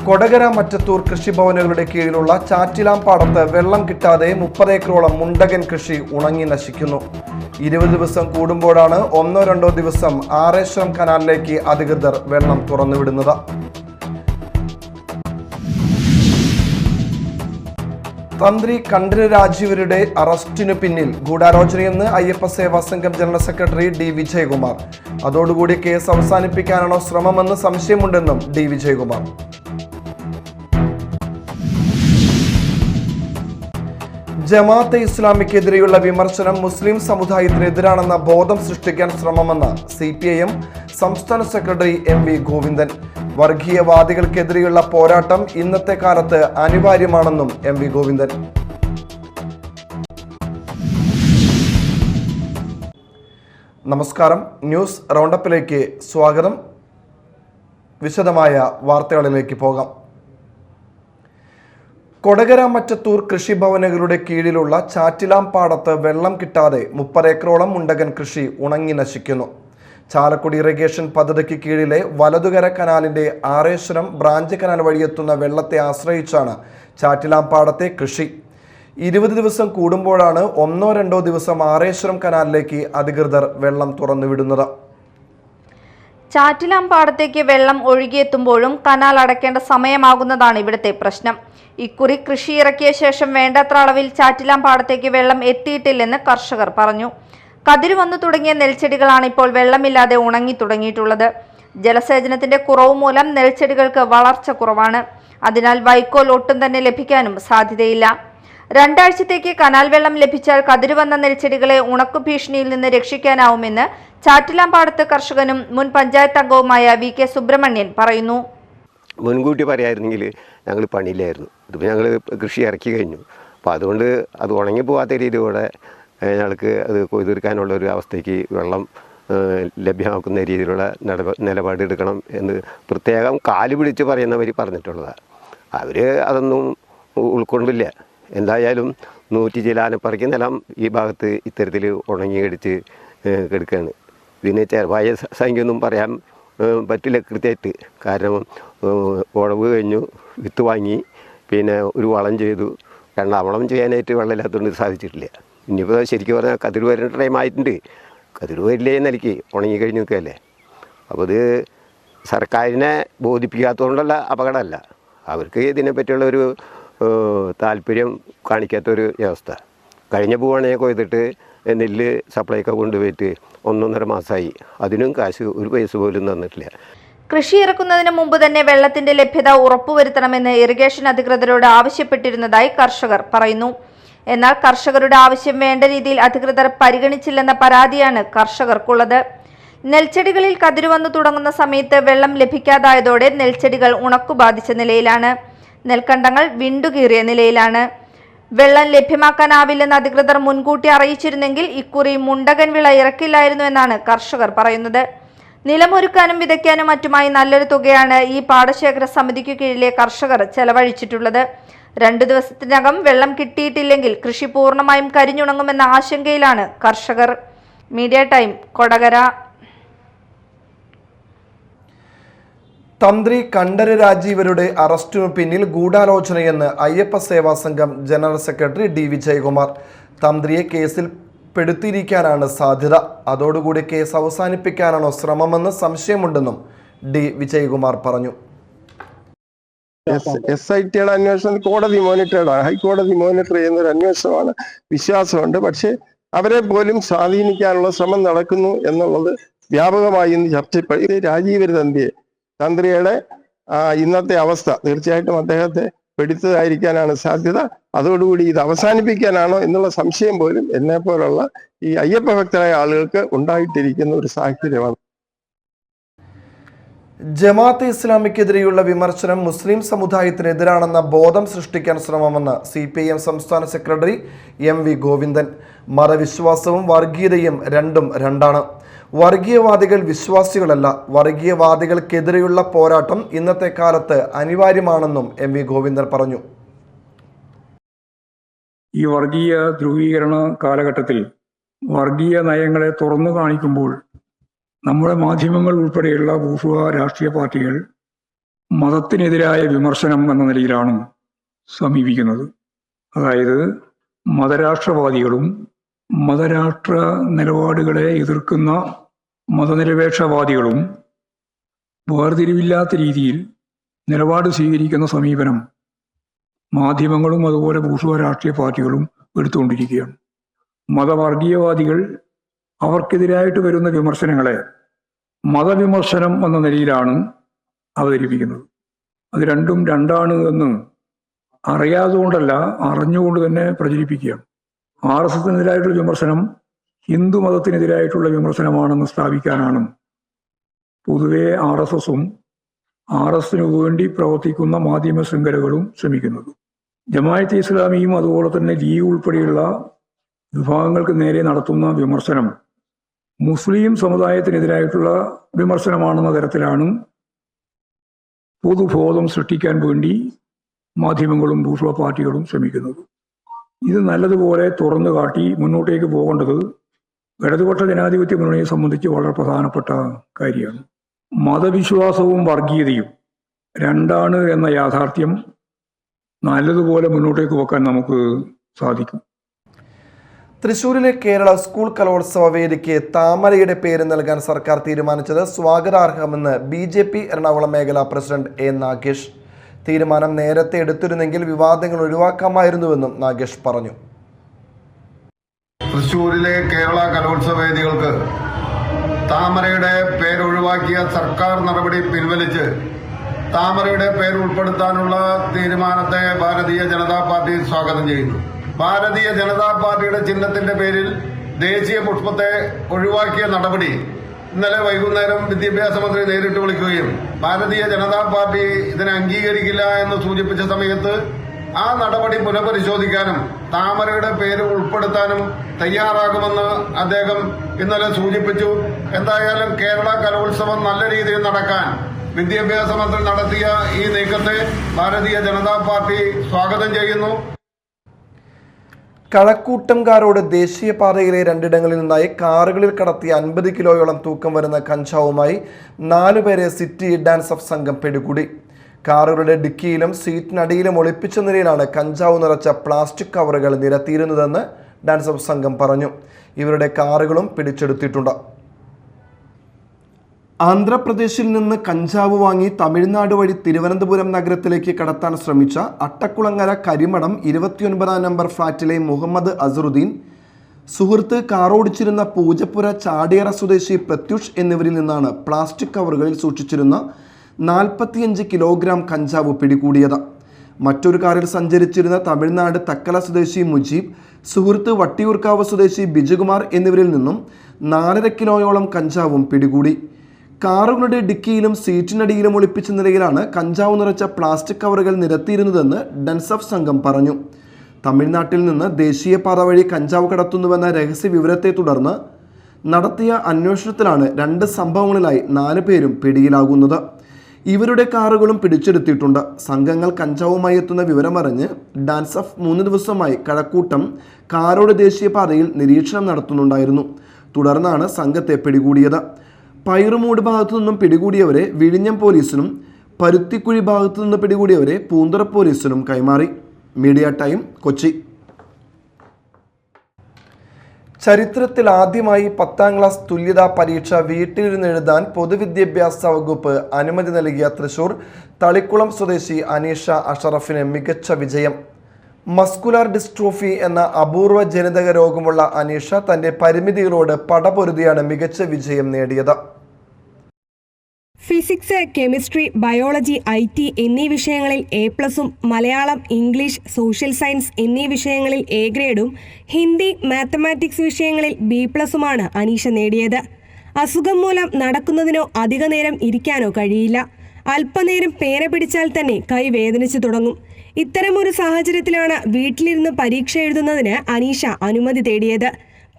കൊടകര മറ്റത്തൂർ കൃഷിഭവനുകളുടെ കീഴിലുള്ള ചാറ്റിലാംപാടത്ത് വെള്ളം കിട്ടാതെ 30 ഏക്കറോളം മുണ്ടകൻ കൃഷി ഉണങ്ങി നശിക്കുന്നു. 20 ദിവസം കൂടുമ്പോഴാണ് 1-2 ദിവസം ആറേശ്വരം കനാലിലേക്ക് അധികൃതർ വെള്ളം തുറന്നുവിടുന്നത്. തന്ത്രി കണ്ഠര് രാജീവരുടെ അറസ്റ്റിനു പിന്നിൽ ഗൂഢാലോചനയെന്ന് അയ്യപ്പ സേവാ സംഘം ജനറൽ സെക്രട്ടറി ഡി വിജയകുമാർ. അതോടുകൂടി കേസ് അവസാനിപ്പിക്കാനാണോ ശ്രമമെന്ന് സംശയമുണ്ടെന്നും ഡി വിജയകുമാർ. ജമാഅത്തെ ഇസ്ലാമിക്കെതിരെയുള്ള വിമർശനം മുസ്ലിം സമുദായത്തിനെതിരാണെന്ന ബോധം സൃഷ്ടിക്കാൻ ശ്രമമെന്ന് CPIM സംസ്ഥാന സെക്രട്ടറി MV ഗോവിന്ദൻ. വർഗീയവാദികൾക്കെതിരെയുള്ള പോരാട്ടം ഇന്നത്തെ കാലത്ത് അനിവാര്യമാണെന്നും MV ഗോവിന്ദൻ. നമസ്കാരം, ന്യൂസ് റൗണ്ടപ്പിലേക്ക് സ്വാഗതം. വിശദമായ വാർത്തകളിലേക്ക് പോകാം. കൊടകര മറ്റത്തൂർ കൃഷിഭവനുകളുടെ കീഴിലുള്ള ചാറ്റിലാംപാടത്ത് വെള്ളം കിട്ടാതെ 30 ഏക്കറോളം മുണ്ടകൻ കൃഷി ഉണങ്ങി നശിക്കുന്നു. ചാലക്കുടി ഇറിഗേഷൻ പദ്ധതിക്ക് കീഴിലെ വലതുകര കനാലിന്റെ ആറേശ്വരം ബ്രാഞ്ച് കനാൽ വഴിയെത്തുന്ന വെള്ളത്തെ ആശ്രയിച്ചാണ് ചാറ്റിലാംപാടത്തെ കൃഷി. 20 ദിവസം കൂടുമ്പോഴാണ് 1-2 ദിവസം ആറേശ്വരം കനാലിലേക്ക് അധികൃതർ വെള്ളം തുറന്നുവിടുന്നത്. ചാറ്റിലാംപാടത്തേക്ക് വെള്ളം ഒഴുകിയെത്തുമ്പോഴും കനാൽ അടയ്ക്കേണ്ട സമയമാകുന്നതാണ് ഇവിടുത്തെ പ്രശ്നം. ഇക്കുറി കൃഷി ഇറക്കിയ ശേഷം വേണ്ടത്ര അളവിൽ ചാറ്റിലാംപാടത്തേക്ക് വെള്ളം എത്തിയിട്ടില്ലെന്ന് കർഷകർ പറഞ്ഞു. കതിര് വന്നു തുടങ്ങിയ നെൽച്ചെടികളാണ് ഇപ്പോൾ വെള്ളമില്ലാതെ ഉണങ്ങി തുടങ്ങിയിട്ടുള്ളത്. ജലസേചനത്തിന്റെ കുറവ് മൂലം നെൽച്ചെടികൾക്ക് വളർച്ച കുറവാണ്. അതിനാൽ വൈക്കോൽ ഒട്ടും തന്നെ ലഭിക്കാനും സാധ്യതയില്ല. 2 ആഴ്ചത്തേക്ക് കനാൽ വെള്ളം ലഭിച്ചാൽ കതിര് വന്ന നെൽച്ചെടികളെ ഉണക്കു ഭീഷണിയിൽ നിന്ന് രക്ഷിക്കാനാവുമെന്ന് ചാറ്റിലാംപാടത്ത് കർഷകനും മുൻ പഞ്ചായത്ത് അംഗവുമായ VK സുബ്രഹ്മണ്യൻ പറയുന്നു. മുൻകൂട്ടി പറയായിരുന്നെങ്കിൽ ഞങ്ങൾ പണിയിലായിരുന്നു. ഇതിപ്പോൾ ഞങ്ങൾ കൃഷി ഇറക്കി കഴിഞ്ഞു. അപ്പോൾ അതുകൊണ്ട് അത് ഉണങ്ങിപ്പോകാത്ത രീതിയോടെ ഞങ്ങൾക്ക് അത് കൊയ്തെടുക്കാനുള്ള ഒരു അവസ്ഥയ്ക്ക് വെള്ളം ലഭ്യമാക്കുന്ന രീതിയിലുള്ള നിലപാടെടുക്കണം എന്ന് പ്രത്യേകം കാല് പിടിച്ച് പറയുന്നവർ പറഞ്ഞിട്ടുള്ളതാണ്. അവർ അതൊന്നും ഉൾക്കൊണ്ടില്ല. എന്തായാലും 100 ചിലാനപ്പറയ്ക്ക് നിലം ഈ ഭാഗത്ത് ഇത്തരത്തിൽ ഉണങ്ങിയടിച്ച് കിടക്കുകയാണ്. ഇതിന് ചെറുതായ സംഖ്യയൊന്നും പറയാൻ പറ്റില്ല കൃത്യമായിട്ട്. കാരണം ഉഴവ് കഴിഞ്ഞു, വിത്ത് വാങ്ങി, പിന്നെ ഒരു വളം ചെയ്തു. 2ാം വളം ചെയ്യാനായിട്ട് വെള്ളമില്ലാത്തതുകൊണ്ട് സാധിച്ചിട്ടില്ല. ഇനിയിപ്പോൾ ശരിക്കും പറഞ്ഞാൽ കതിർ വരുന്ന ടൈം ആയിട്ടുണ്ട്. കതിർ വരില്ലേ നിലയ്ക്ക് ഉണങ്ങിക്കഴിഞ്ഞ് നിൽക്കുകയല്ലേ. അപ്പോൾ ഇത് സർക്കാരിനെ ബോധിപ്പിക്കാത്തതുകൊണ്ടുള്ള അപകടമല്ല, അവർക്ക് ഇതിനെപ്പറ്റിയുള്ളൊരു താല്പര്യം കാണിക്കാത്തൊരു വ്യവസ്ഥ. കഴിഞ്ഞ പൂവാണെങ്കിൽ കൊയ്തിട്ട് നെല്ല് സപ്ലൈക്ക് കൊണ്ടുപോയിട്ട് 1-1.5 മാസമായി. അതിനും കാശ് ഒരു പൈസ പോലും തന്നിട്ടില്ല. കൃഷി ഇറക്കുന്നതിന് മുമ്പ് തന്നെ വെള്ളത്തിന്റെ ലഭ്യത ഉറപ്പുവരുത്തണമെന്ന് ഇറിഗേഷൻ അധികൃതരോട് ആവശ്യപ്പെട്ടിരുന്നതായി കർഷകർ പറയുന്നു. എന്നാൽ കർഷകരുടെ ആവശ്യം വേണ്ട രീതിയിൽ അധികൃതർ പരിഗണിച്ചില്ലെന്ന പരാതിയാണ് കർഷകർക്കുള്ളത്. നെൽച്ചെടികളിൽ കതിര് വന്നു തുടങ്ങുന്ന സമയത്ത് വെള്ളം ലഭിക്കാതായതോടെ നെൽച്ചെടികൾ ഉണക്കു ബാധിച്ച നിലയിലാണ്. നെൽക്കണ്ടങ്ങൾ വിണ്ടുകീറിയ നിലയിലാണ്. വെള്ളം ലഭ്യമാക്കാനാവില്ലെന്ന് അധികൃതർ മുൻകൂട്ടി അറിയിച്ചിരുന്നെങ്കിൽ ഇക്കുറി മുണ്ടകൻ വിള ഇറക്കില്ലായിരുന്നു എന്നാണ് കർഷകർ പറയുന്നത്. നിലമൊരുക്കാനും വിതയ്ക്കാനും മറ്റുമായി നല്ലൊരു തുകയാണ് ഈ പാടശേഖര സമിതിക്കു കീഴിലെ കർഷകർ ചെലവഴിച്ചിട്ടുള്ളത്. 2 ദിവസത്തിനകം വെള്ളം കിട്ടിയിട്ടില്ലെങ്കിൽ കൃഷി പൂർണ്ണമായും കരിഞ്ഞുണങ്ങുമെന്ന ആശങ്കയിലാണ് കർഷകർ. Media time, Kodakara. തന്ത്രി കണ്ഠര് രാജീവരുടെ അറസ്റ്റിനു പിന്നിൽ ഗൂഢാലോചനയെന്ന് അയ്യപ്പ സേവാ സംഘം ജനറൽ സെക്രട്ടറി ഡി വിജയകുമാർ. തന്ത്രിയെ കേസിൽ പെടുത്തിയിരിക്കാനാണ് സാധ്യത. അതോടുകൂടി കേസ് അവസാനിപ്പിക്കാനാണോ ശ്രമമെന്ന് സംശയമുണ്ടെന്നും ഡി വിജയകുമാർ പറഞ്ഞു. SITയുടെ അന്വേഷണം കോടതി മോണിറ്റേർഡാണ്. ഹൈക്കോടതി മോണിറ്റർ ചെയ്യുന്ന ഒരു അന്വേഷണമാണ്, വിശ്വാസമുണ്ട്. പക്ഷേ അവരെ പോലും സ്വാധീനിക്കാനുള്ള ശ്രമം നടക്കുന്നു എന്നുള്ളത് വ്യാപകമായി ഇന്ന് ചർച്ചപ്പെടുത്തി. രാജീവര് തന്ത്രിയുടെ ഇന്നത്തെ അവസ്ഥ തീർച്ചയായിട്ടും അദ്ദേഹത്തെ പെടുത്തതായിരിക്കാനാണ് സാധ്യത. അതോടുകൂടി ഇത് അവസാനിപ്പിക്കാനാണോ എന്നുള്ള സംശയം പോലും എന്നെ പോലുള്ള ഈ അയ്യപ്പ ഭക്തരായ ആളുകൾക്ക് ഉണ്ടായിട്ടിരിക്കുന്ന ഒരു സാഹചര്യമാണ്. ജമാഅത്തെ ഇസ്ലാമിക്കെതിരെയുള്ള വിമർശനം മുസ്ലിം സമുദായത്തിനെതിരാണെന്ന ബോധം സൃഷ്ടിക്കാൻ ശ്രമമെന്ന് CPIM സംസ്ഥാന സെക്രട്ടറി MV ഗോവിന്ദൻ. മതവിശ്വാസവും വർഗീയതയും രണ്ടും രണ്ടാണ്. വർഗീയവാദികൾ വിശ്വാസികളല്ല. വർഗീയവാദികൾക്കെതിരെയുള്ള പോരാട്ടം ഇന്നത്തെ കാലത്ത് അനിവാര്യമാണെന്നും MV ഗോവിന്ദൻ പറഞ്ഞു. ഈ വർഗീയ ധ്രുവീകരണ കാലഘട്ടത്തിൽ വർഗീയ നയങ്ങളെ തുറന്നു കാണിക്കുമ്പോൾ നമ്മുടെ മാധ്യമങ്ങൾ ഉൾപ്പെടെയുള്ള ബൂർഷ്വാ രാഷ്ട്രീയ പാർട്ടികൾ മതത്തിനെതിരായ വിമർശനം എന്ന നിലയിലാണ് സമീപിക്കുന്നത്. അതായത് മതരാഷ്ട്രവാദികളും മതരാഷ്ട്ര നിലപാടുകളെ എതിർക്കുന്ന മതനിരപേക്ഷവാദികളും വേർതിരിവില്ലാത്ത രീതിയിൽ നിലപാട് സ്വീകരിക്കുന്ന സമീപനം മാധ്യമങ്ങളും അതുപോലെ ബൂർഷ്വാ രാഷ്ട്രീയ പാർട്ടികളും എടുത്തുകൊണ്ടിരിക്കുകയാണ്. മതവർഗീയവാദികൾ അവർക്കെതിരായിട്ട് വരുന്ന വിമർശനങ്ങളെ മതവിമർശനം എന്ന നിലയിലാണ് അവതരിപ്പിക്കുന്നത്. അത് രണ്ടും രണ്ടാണ് എന്ന് അറിയാതുകൊണ്ടല്ല, അറിഞ്ഞുകൊണ്ട് തന്നെ പ്രചരിപ്പിക്കുകയാണ്. RSSനെതിരായിട്ടുള്ള വിമർശനം ഹിന്ദു മതത്തിനെതിരായിട്ടുള്ള വിമർശനമാണെന്ന് സ്ഥാപിക്കാനാണ് പൊതുവെ RSSും RSസിനു വേണ്ടി പ്രവർത്തിക്കുന്ന മാധ്യമ ശൃംഖലകളും ശ്രമിക്കുന്നത്. ജമാഅത്തെ ഇസ്ലാമിയും അതുപോലെ തന്നെ ലീഗ് ഉൾപ്പെടെയുള്ള വിഭാഗങ്ങൾക്ക് നേരെ നടത്തുന്ന വിമർശനം മുസ്ലിം സമുദായത്തിനെതിരായിട്ടുള്ള വിമർശനമാണെന്ന തരത്തിലാണ് പൊതുബോധം സൃഷ്ടിക്കാൻ വേണ്ടി മാധ്യമങ്ങളും ബൂർഷ്വാ പാർട്ടികളും ശ്രമിക്കുന്നത്. ഇത് നല്ലതുപോലെ തുറന്നു കാട്ടി മുന്നോട്ടേക്ക് പോകേണ്ടത് ഇടതുപക്ഷ ജനാധിപത്യ മുന്നണിയെ സംബന്ധിച്ച് വളരെ പ്രധാനപ്പെട്ട കാര്യമാണ്. മതവിശ്വാസവും വർഗീയതയും രണ്ടാണ് എന്ന യാഥാർത്ഥ്യം നല്ലതുപോലെ മുന്നോട്ടേക്ക് വെക്കാൻ നമുക്ക് സാധിക്കും. തൃശൂരിലെ കേരള സ്കൂൾ കലോത്സവ വേദിക്ക് താമരയുടെ പേര് നൽകാൻ സർക്കാർ തീരുമാനിച്ചത് സ്വാഗതാർഹമെന്ന് BJP എറണാകുളം മേഖലാ പ്രസിഡന്റ് A. നാഗേഷ്. തീരുമാനം നേരത്തെ എടുത്തിരുന്നെങ്കിൽ വിവാദങ്ങൾ ഒഴിവാക്കാമായിരുന്നുവെന്നും നാഗേഷ് പറഞ്ഞു. തൃശൂരിലെ കേരള കലോത്സവ വേദികൾക്ക് താമരയുടെ പേരൊഴിവാക്കിയ സർക്കാർ നടപടി പിൻവലിച്ച് താമരയുടെ പേര് ഉൾപ്പെടുത്താനുള്ള തീരുമാനത്തെ ഭാരതീയ ജനതാ പാർട്ടി സ്വാഗതം ചെയ്യുന്നു. ഭാരതീയ ജനതാ പാർട്ടിയുടെ ചിഹ്നത്തിന്റെ പേരിൽ ദേശീയ പുഷ്പത്തെ ഒഴിവാക്കിയ നടപടി ഇന്നലെ വൈകുന്നേരം വിദ്യാഭ്യാസ മന്ത്രി നേരിട്ട് വിളിക്കുകയും ഭാരതീയ ജനതാ പാർട്ടി ഇതിനെ അംഗീകരിക്കില്ല എന്ന് സൂചിപ്പിച്ച സമയത്ത് ആ നടപടി പുനഃപരിശോധിക്കാനും താമരയുടെ പേര് ഉൾപ്പെടുത്താനും തയ്യാറാകുമെന്ന് അദ്ദേഹം ഇന്നലെ സൂചിപ്പിച്ചു. എന്തായാലും കേരള കലോത്സവം നല്ല രീതിയിൽ നടക്കാൻ വിദ്യാഭ്യാസ മന്ത്രി നടത്തിയ ഈ നീക്കത്തെ ഭാരതീയ ജനതാ പാർട്ടി സ്വാഗതം ചെയ്യുന്നു. കഴക്കൂട്ടംകാരോട് ദേശീയപാതയിലെ 2 ഇടങ്ങളിൽ നിന്നായി കാറുകളിൽ കടത്തിയ 50 കിലോയോളം തൂക്കം വരുന്ന കഞ്ചാവുമായി 4 പേരെ സിറ്റി ഡാൻസ് ഓഫ് സംഘം പിടികൂടി. കാറുകളുടെ ഡിക്കിയിലും സീറ്റിനടിയിലും ഒളിപ്പിച്ച നിലയിലാണ് കഞ്ചാവ് നിറച്ച പ്ലാസ്റ്റിക് കവറുകൾ നിരത്തിയിരുന്നതെന്ന് ഡാൻസ് ഓഫ് സംഘം പറഞ്ഞു. ഇവരുടെ കാറുകളും പിടിച്ചെടുത്തിട്ടുണ്ട്. ആന്ധ്രാപ്രദേശിൽ നിന്ന് കഞ്ചാവ് വാങ്ങി തമിഴ്നാട് വഴി തിരുവനന്തപുരം നഗരത്തിലേക്ക് കടത്താൻ ശ്രമിച്ച അട്ടക്കുളങ്ങര കരിമടം 29 നമ്പർ ഫ്ളാറ്റിലെ മുഹമ്മദ് അസറുദ്ദീൻ, സുഹൃത്ത് കാറോടിച്ചിരുന്ന പൂജപ്പുര ചാടിയറ സ്വദേശി പ്രത്യുഷ് എന്നിവരിൽ നിന്നാണ് പ്ലാസ്റ്റിക് കവറുകളിൽ സൂക്ഷിച്ചിരുന്ന 45 കിലോഗ്രാം കഞ്ചാവ് പിടികൂടിയത്. മറ്റൊരു കാറിൽ സഞ്ചരിച്ചിരുന്ന തമിഴ്നാട് തക്കല സ്വദേശി മുജീബ്, സുഹൃത്ത് വട്ടിയൂർക്കാവ് സ്വദേശി ബിജുകുമാർ എന്നിവരിൽ നിന്നും 4.5 കിലോയോളം കഞ്ചാവും പിടികൂടി. കാറുകളുടെ ഡിക്കിയിലും സീറ്റിനടിയിലും ഒളിപ്പിച്ച നിലയിലാണ് കഞ്ചാവ് നിറച്ച പ്ലാസ്റ്റിക് കവറുകൾ നിരത്തിയിരുന്നതെന്ന് ഡാൻസ് ഓഫ് സംഘം പറഞ്ഞു. തമിഴ്നാട്ടിൽ നിന്ന് ദേശീയപാത വഴി കഞ്ചാവ് കടത്തുന്നുവെന്ന രഹസ്യ വിവരത്തെ തുടർന്ന് നടത്തിയ അന്വേഷണത്തിലാണ് 2 സംഭവങ്ങളിലായി 4 പേരും പിടിയിലാകുന്നത്. ഇവരുടെ കാറുകളും പിടിച്ചെടുത്തിട്ടുണ്ട്. സംഘങ്ങൾ കഞ്ചാവുമായി എത്തുന്ന വിവരമറിഞ്ഞ് ഡാൻസ് ഓഫ് 3 ദിവസമായി കഴക്കൂട്ടം കാരോട് ദേശീയപാതയിൽ നിരീക്ഷണം നടത്തുന്നുണ്ടായിരുന്നു. തുടർന്നാണ് സംഘത്തെ പിടികൂടിയത്. പൈറുമൂട് ഭാഗത്തു നിന്നും പിടികൂടിയവരെ വിഴിഞ്ഞം പോലീസിനും പരുത്തിക്കുഴി ഭാഗത്തു നിന്ന് പിടികൂടിയവരെ പൂന്തുറ പോലീസിനും കൈമാറി. Media time, Kochi. ചരിത്രത്തിൽ ആദ്യമായി 10ാം ക്ലാസ് തുല്യതാ പരീക്ഷ വീട്ടിലിരുന്ന് എഴുതാൻ പൊതുവിദ്യാഭ്യാസ വകുപ്പ് അനുമതി നൽകിയ തൃശൂർ തളിക്കുളം സ്വദേശി അനീഷ അഷറഫിന് മികച്ച വിജയം. മസ്കുലാർ ഡിസ്ട്രോഫി എന്ന അപൂർവ ജനിതക രോഗമുള്ള അനീഷ തന്റെ പരിമിതികളോട് പടപൊരുതിയാണ് മികച്ച വിജയം നേടിയത്. ഫിസിക്സ്, കെമിസ്ട്രി, ബയോളജി, IT എന്നീ വിഷയങ്ങളിൽ A+ഉം മലയാളം, ഇംഗ്ലീഷ്, സോഷ്യൽ സയൻസ് എന്നീ വിഷയങ്ങളിൽ A ഗ്രേഡും ഹിന്ദി, മാത്തമാറ്റിക്സ് വിഷയങ്ങളിൽ B+ഉമാണ് അനീഷ നേടിയത്. അസുഖം മൂലം നടക്കുന്നതിനോ അധിക നേരം ഇരിക്കാനോ കഴിയില്ല. അല്പനേരം പേന പിടിച്ചാൽ തന്നെ കൈ വേദനിച്ചു തുടങ്ങും. ഇത്തരമൊരു സാഹചര്യത്തിലാണ് വീട്ടിലിരുന്ന് പരീക്ഷ എഴുതുന്നതിന് അനീഷ അനുമതി തേടിയത്.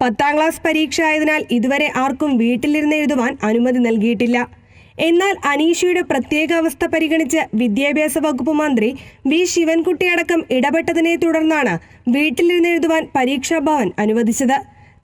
10ാം ക്ലാസ് പരീക്ഷ ആയതിനാൽ ഇതുവരെ ആർക്കും വീട്ടിലിരുന്ന് എഴുതുവാൻ അനുമതി നൽകിയിട്ടില്ല. എന്നാൽ അനീഷയുടെ പ്രത്യേക അവസ്ഥ പരിഗണിച്ച് വിദ്യാഭ്യാസ വകുപ്പ് മന്ത്രി V. ശിവൻകുട്ടി അടക്കം ഇടപെട്ടതിനെ തുടർന്നാണ് വീട്ടിലിരുന്ന് എഴുതുവാൻ പരീക്ഷാഭവൻ അനുവദിച്ചത്.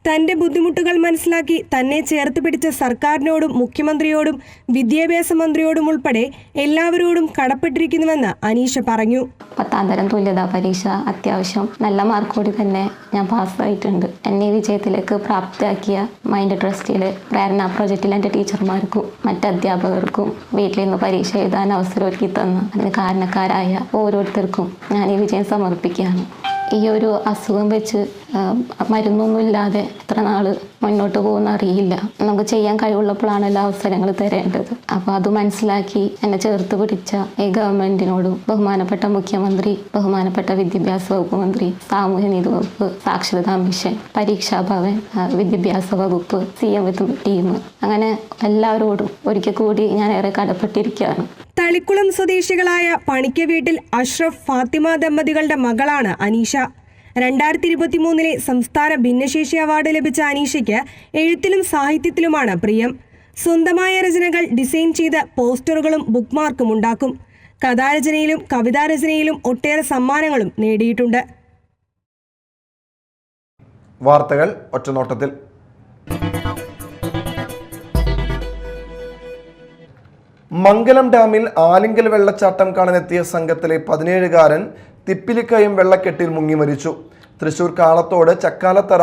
തന്റെ ബുദ്ധിമുട്ടുകൾ മനസ്സിലാക്കി തന്നെ ചേർത്ത് പിടിച്ച സർക്കാരിനോടും മുഖ്യമന്ത്രിയോടും വിദ്യാഭ്യാസ മന്ത്രിയോടും ഉൾപ്പെടെ എല്ലാവരോടും കടപ്പെട്ടിരിക്കുന്നുവെന്ന് അനീഷ പറഞ്ഞു. 10ാം തരം തുല്യതാ പരീക്ഷ അത്യാവശ്യം നല്ല മാർക്കോടെ തന്നെ ഞാൻ പാസ്സായിട്ടുണ്ട്. എന്നെ വിജയത്തിലേക്ക് പ്രാപ്തമാക്കിയ മൈൻഡ് ട്രസ്റ്റിലെ പ്രേരണ പ്രോജക്റ്റിലെ എൻ്റെ ടീച്ചർമാർക്കും മറ്റ് അധ്യാപകർക്കും വീട്ടിൽ നിന്ന് പരീക്ഷ എഴുതാൻ അവസരമൊരുക്കി തന്ന അതിന് കാരണക്കാരായ ഓരോരുത്തർക്കും ഞാൻ ഈ വിജയം സമർപ്പിക്കുകയാണ്. ഈ ഒരു അസുഖം വെച്ച് മരുന്നൊന്നുമില്ലാതെ എത്ര നാൾ മുന്നോട്ട് പോകുന്ന അറിയില്ല. നമുക്ക് ചെയ്യാൻ കഴിവുള്ളപ്പോഴാണല്ലോ അവസരങ്ങൾ തരേണ്ടത്. അപ്പോൾ അത് മനസ്സിലാക്കി എന്നെ ചേർത്ത് പിടിച്ച ഈ ഗവൺമെന്റിനോടും ബഹുമാനപ്പെട്ട മുഖ്യമന്ത്രി, ബഹുമാനപ്പെട്ട വിദ്യാഭ്യാസ വകുപ്പ് മന്ത്രി, സാമൂഹ്യനീതി വകുപ്പ്, സാക്ഷരതാ മിഷൻ, പരീക്ഷാ ഭവൻ, വിദ്യാഭ്യാസ വകുപ്പ്, CM ടീം, അങ്ങനെ എല്ലാവരോടും ഒരിക്കൽ കൂടി ഞാൻ ഏറെ കടപ്പെട്ടിരിക്കുകയാണ്. തളിക്കുളം സ്വദേശികളായ പണിക്ക വീട്ടിൽ അഷ്റഫ് ഫാത്തിമ ദമ്പതികളുടെ മകളാണ് അനീഷ. 2023 സംസ്ഥാന ഭിന്നശേഷി അവാർഡ് ലഭിച്ച അനീഷയ്ക്ക് എഴുത്തിലും സാഹിത്യത്തിലുമാണ് പ്രിയം. സ്വന്തമായ രചനകൾ ഡിസൈൻ ചെയ്ത് പോസ്റ്ററുകളും ബുക്ക്മാർക്കും ഉണ്ടാക്കും. കഥാരചനയിലും കവിതാരചനയിലും ഒട്ടേറെ സമ്മാനങ്ങളും നേടിയിട്ടുണ്ട്. വാർത്തകൾ ഒറ്റനോട്ടത്തിൽ. മംഗലം ഡാമിൽ ആലിങ്കൽ വെള്ളച്ചാട്ടം കാണാനെത്തിയ സംഘത്തിലെ 17-കാരൻ തിപ്പിലിക്കയം വെള്ളക്കെട്ടിൽ മുങ്ങി മരിച്ചു. തൃശൂർ കാളത്തോട് ചക്കാലത്തറ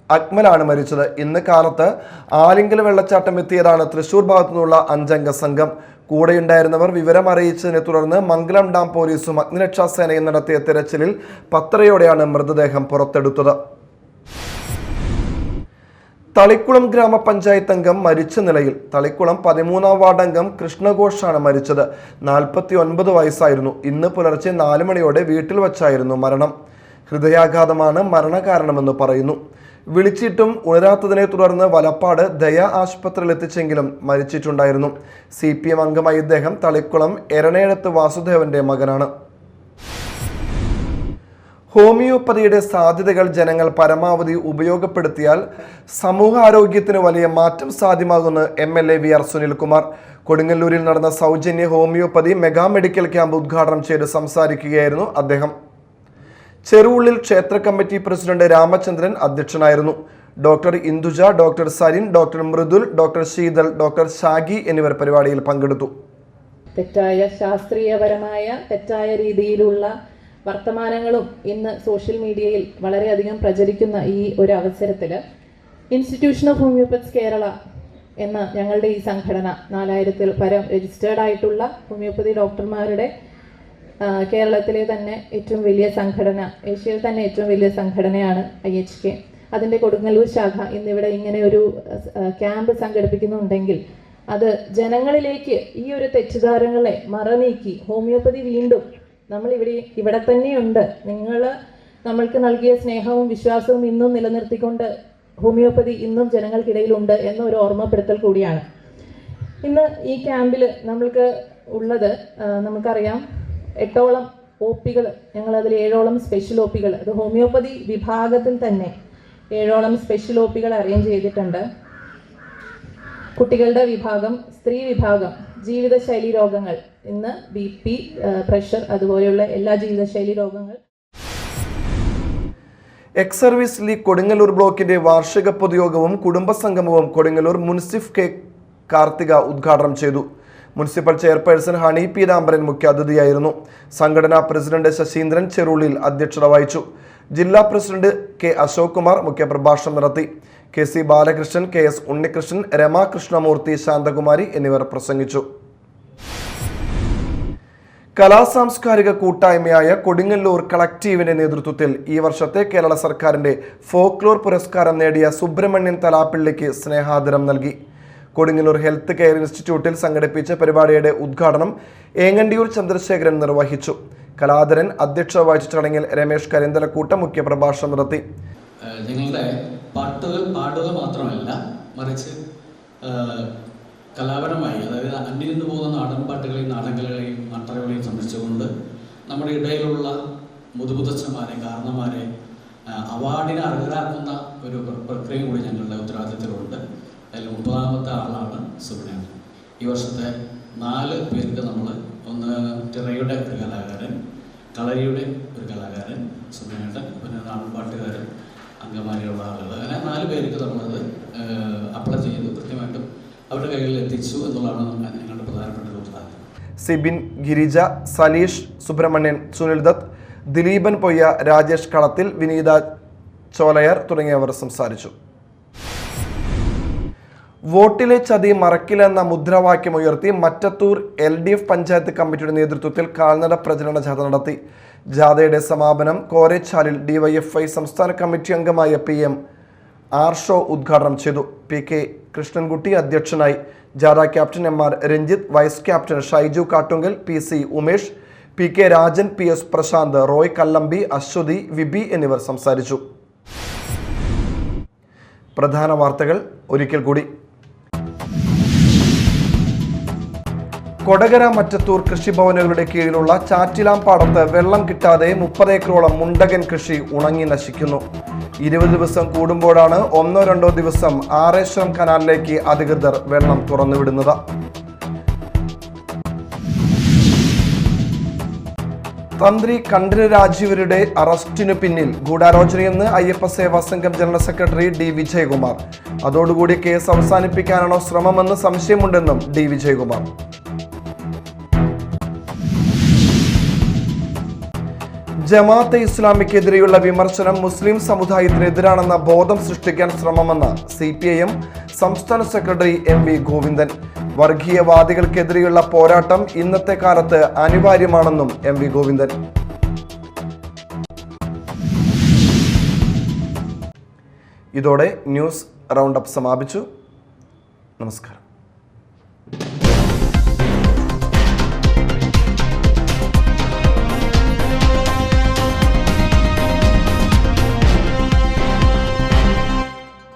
അക്മലാണ് മരിച്ചത്. ഇന്ന് കാലത്ത് ആലിങ്കൽ വെള്ളച്ചാട്ടം എത്തിയതാണ് തൃശൂർ ഭാഗത്തു നിന്നുള്ള 5-അംഗ സംഘം. കൂടെയുണ്ടായിരുന്നവർ വിവരം അറിയിച്ചതിനെ തുടർന്ന് മംഗലം ഡാം പോലീസും അഗ്നിരക്ഷാസേനയും നടത്തിയ തെരച്ചിലിൽ 10:30യോടെയാണ് മൃതദേഹം പുറത്തെടുത്തത്. തളിക്കുളം ഗ്രാമപഞ്ചായത്ത് അംഗം മരിച്ച നിലയിൽ. തളിക്കുളം 13-ാം വാർഡ് അംഗം കൃഷ്ണഘോഷാണ് മരിച്ചത്. 49 വയസ്സായിരുന്നു. ഇന്ന് പുലർച്ചെ 4 മണിയോടെ വീട്ടിൽ വച്ചായിരുന്നു മരണം. ഹൃദയാഘാതമാണ് മരണകാരണമെന്ന് പറയുന്നു. വിളിച്ചിട്ടും ഉണരാത്തതിനെ തുടർന്ന് വലപ്പാട് ദയ ആശുപത്രിയിൽ എത്തിച്ചെങ്കിലും മരിച്ചിട്ടുണ്ടായിരുന്നു. CPM അംഗമായ ഇദ്ദേഹം തളിക്കുളം എരണേഴത്ത് വാസുദേവന്റെ മകനാണ്. ഹോമിയോപ്പതിയുടെ സാധ്യതകൾ ജനങ്ങൾ പരമാവധി ഉപയോഗപ്പെടുത്തിയാൽ സമൂഹാരോഗ്യത്തിന് വലിയ മാറ്റം സാധ്യമാകുമെന്ന് MLA VR സുനിൽകുമാർ. കൊടുങ്ങല്ലൂരിൽ നടന്ന സൗജന്യ ഹോമിയോപ്പതി മെഗാ മെഡിക്കൽ ക്യാമ്പ് ഉദ്ഘാടനം ചെയ്ത് സംസാരിക്കുകയായിരുന്നു അദ്ദേഹം. ചെറുവുള്ളിൽ ക്ഷേത്ര കമ്മിറ്റി പ്രസിഡന്റ് രാമചന്ദ്രൻ അധ്യക്ഷനായിരുന്നു. Doctor Induja, doctor Sarin, doctor Mridul, doctor Sheetal, doctor Shagi എന്നിവർ പരിപാടിയിൽ പങ്കെടുത്തു. തെറ്റായ ശാസ്ത്രീയപരമായ തെറ്റായ രീതിയിലുള്ള വർത്തമാനങ്ങളും ഇന്ന് സോഷ്യൽ മീഡിയയിൽ വളരെയധികം പ്രചരിക്കുന്ന ഈ ഒരു അവസരത്തിൽ ഇൻസ്റ്റിറ്റ്യൂഷൻ ഓഫ് ഹോമിയോപ്പത്സ് കേരള എന്ന ഞങ്ങളുടെ ഈ സംഘടന 4000-ൽ പരം രജിസ്റ്റേർഡ് ആയിട്ടുള്ള ഹോമിയോപ്പതി ഡോക്ടർമാരുടെ കേരളത്തിലെ തന്നെ ഏറ്റവും വലിയ സംഘടന, ഏഷ്യയിൽ തന്നെ ഏറ്റവും വലിയ സംഘടനയാണ് IHK. അതിൻ്റെ കൊടുങ്ങല്ലൂർ ശാഖ ഇന്നിവിടെ ഇങ്ങനെ ഒരു ക്യാമ്പ് സംഘടിപ്പിക്കുന്നുണ്ടെങ്കിൽ അത് ജനങ്ങളിലേക്ക് ഈ ഒരു തെറ്റിദ്ധാരണകളെ മറനീക്കി ഹോമിയോപ്പതി വീണ്ടും ഇവിടെ തന്നെയുണ്ട്, നിങ്ങൾ നമ്മൾക്ക് നൽകിയ സ്നേഹവും വിശ്വാസവും ഇന്നും നിലനിർത്തിക്കൊണ്ട് ഹോമിയോപ്പതി ഇന്നും ജനങ്ങൾക്കിടയിലുണ്ട് എന്നൊരു ഓർമ്മപ്പെടുത്തൽ കൂടിയാണ്. ഇന്ന് ഈ ക്യാമ്പിൽ നമ്മൾക്ക് ഉള്ളത് നമുക്കറിയാം 8ഓളം OPകൾ, ഞങ്ങളതിൽ 7ഓളം സ്പെഷ്യൽ OPകൾ, അത് ഹോമിയോപ്പതി വിഭാഗത്തിൽ തന്നെ 7ഓളം സ്പെഷ്യൽ OPകൾ അറേഞ്ച് ചെയ്തിട്ടുണ്ട്. കുട്ടികളുടെ വിഭാഗം, സ്ത്രീ വിഭാഗം, ജീവിതശൈലി രോഗങ്ങൾ, ഇന്ന് BP, പ്രഷർ, അതുപോലെയുള്ള എല്ലാ ജീവിതശൈലി രോഗങ്ങൾ. എക്സ് സർവീസ് ലീഗ് കൊടുങ്ങല്ലൂർ ബ്ലോക്കിന്റെ വാർഷിക പൊതുയോഗവും കുടുംബസംഗമവും കൊടുങ്ങല്ലൂർ മുൻസിഫ് K കാർത്തിക ഉദ്ഘാടനം ചെയ്തു. മുനിസിപ്പൽ ചെയർപേഴ്സൺ ഹണി പീതാംബരൻ മുഖ്യാതിഥിയായിരുന്നു. സംഘടനാ പ്രസിഡന്റ് ശശീന്ദ്രൻ ചെറുള്ളിൽ അധ്യക്ഷത വഹിച്ചു. ജില്ലാ പ്രസിഡന്റ് K അശോക് കുമാർ മുഖ്യപ്രഭാഷണം നടത്തി. KC ബാലകൃഷ്ണൻ, KS ഉണ്ണികൃഷ്ണൻ, രമാ കൃഷ്ണമൂർത്തി, ശാന്തകുമാരി എന്നിവർ പ്രസംഗിച്ചു. കലാസാംസ്കാരിക കൂട്ടായ്മയായ കൊടുങ്ങല്ലൂർ കളക്റ്റീവിന്റെ നേതൃത്വത്തിൽ ഈ വർഷത്തെ കേരള സർക്കാരിന്റെ ഫോക്ലോർ പുരസ്കാരം നേടിയ സുബ്രഹ്മണ്യൻ തലാപ്പിള്ളിക്ക് സ്നേഹാദരം നൽകി. കൊടുങ്ങല്ലൂർ ഹെൽത്ത് കെയർ ഇൻസ്റ്റിറ്റ്യൂട്ടിൽ സംഘടിപ്പിച്ച പരിപാടിയുടെ ഉദ്ഘാടനം ഏങ്ങണ്ടിയൂർ ചന്ദ്രശേഖരൻ നിർവഹിച്ചു. കലാധരൻ അധ്യക്ഷത വഹിച്ച ചടങ്ങിൽ രമേശ് കരിന്തലക്കൂട്ട മുഖ്യപ്രഭാഷണം നടത്തി. ഞങ്ങളുടെ പാട്ടുകൾ പാടുക മാത്രമല്ല, മറിച്ച് കലാപരമായി, അതായത് അന്യം നിന്ന് പോകുന്ന നാടൻ പാട്ടുകളെയും നാടകങ്ങളെയും നാട്ടകകളെയും സംരക്ഷിച്ചുകൊണ്ട് നമ്മുടെ ഇടയിലുള്ള മുതുമുതച്ഛന്മാരെ, കാരണന്മാരെ അവാർഡിന് അർഹരാക്കുന്ന ഒരു പ്രക്രിയയും കൂടി ഞങ്ങളുടെ ഉത്തരവാദിത്തത്തിലുണ്ട്. അതിൽ 9ാമത്തെ ആളാണ് സുബ്രഹ്മണ്യൻ. ഈ വർഷത്തെ 4 പേർക്ക് നമ്മൾ, ഒന്ന് തിറയുടെ ഒരു കലാകാരൻ, കളരിയുടെ ഒരു കലാകാരൻ സുബ്രഹ്മണ്യൻ, പിന്നെ നാടൻപാട്ടുകാരൻ അംഗമാരിയുള്ള ആളുകൾ, അങ്ങനെ 4 പേർക്ക് നമ്മളത് അപ്ലൈ ചെയ്ത് കൃത്യമായിട്ടും അവരുടെ കൈകളിൽ എത്തിച്ചു എന്നുള്ളതാണ് ഞങ്ങളുടെ പ്രധാനപ്പെട്ട ഒരു ഉത്തരവാദിത്വം. സിബിൻ, ഗിരിജ, സലീഷ്, സുബ്രഹ്മണ്യൻ, സുനിൽ ദത്ത്, ദിലീപൻ പൊയ്യ, രാജേഷ് കളത്തിൽ, വിനീത ചോലയർ തുടങ്ങിയവർ സംസാരിച്ചു. വോട്ടിലെ ചതി മറക്കില്ലെന്ന മുദ്രാവാക്യം ഉയർത്തി മറ്റത്തൂർ LDF പഞ്ചായത്ത് കമ്മിറ്റിയുടെ നേതൃത്വത്തിൽ കാൽനട പ്രചരണ ജാഥ നടത്തി. ജാഥയുടെ സമാപനം കോരേച്ചാലിൽ DYFI സംസ്ഥാന കമ്മിറ്റി അംഗമായ PM ആർഷോ ഉദ്ഘാടനം ചെയ്തു. PK കൃഷ്ണൻകുട്ടി അധ്യക്ഷനായി. ജാഥ captain MR Ranjith, vice captain Shaiju Kattungal, PC Umesh, PK Rajan, PS Prashanth, Roy Kallambi, Aswathi, Vibi എന്നിവർ സംസാരിച്ചു. പ്രധാന വാർത്തകൾ ഒരിക്കൽ കൂടി. കൊടകര മറ്റത്തൂർ കൃഷിഭവനുകളുടെ കീഴിലുള്ള ചാറ്റിലാംപാടത്ത് വെള്ളം കിട്ടാതെ 30 ഏക്കറോളം മുണ്ടകൻ കൃഷി ഉണങ്ങി നശിക്കുന്നു. 20 ദിവസം കൂടുമ്പോഴാണ് 1-2 ദിവസം ആറേശ്വരം കനാലിലേക്ക് അധികൃതർ വെള്ളം തുറന്നുവിടുന്നത്. തന്ത്രി കണ്ഠര് രാജീവരുടെ അറസ്റ്റിനു പിന്നിൽ ഗൂഢാലോചനയെന്ന് അയ്യപ്പ സേവാ സംഘം ജനറൽ സെക്രട്ടറി D. വിജയകുമാർ. അതോടുകൂടി കേസ് അവസാനിപ്പിക്കാനാണോ ശ്രമമെന്ന് സംശയമുണ്ടെന്നും D. വിജയകുമാർ. ജമാഅത്തെ ഇസ്ലാമിക്കെതിരെയുള്ള വിമർശനം മുസ്ലിം സമുദായത്തിനെതിരാണെന്ന ബോധം സൃഷ്ടിക്കാൻ ശ്രമമെന്ന് CPIM സംസ്ഥാന സെക്രട്ടറി MV ഗോവിന്ദൻ. വർഗീയവാദികൾക്കെതിരെയുള്ള പോരാട്ടം ഇന്നത്തെ കാലത്ത് അനിവാര്യമാണെന്നും MV ഗോവിന്ദൻ. ഇതോടെ ന്യൂസ് റൗണ്ട് അപ്പ് സമാപിച്ചു. നമസ്കാരം.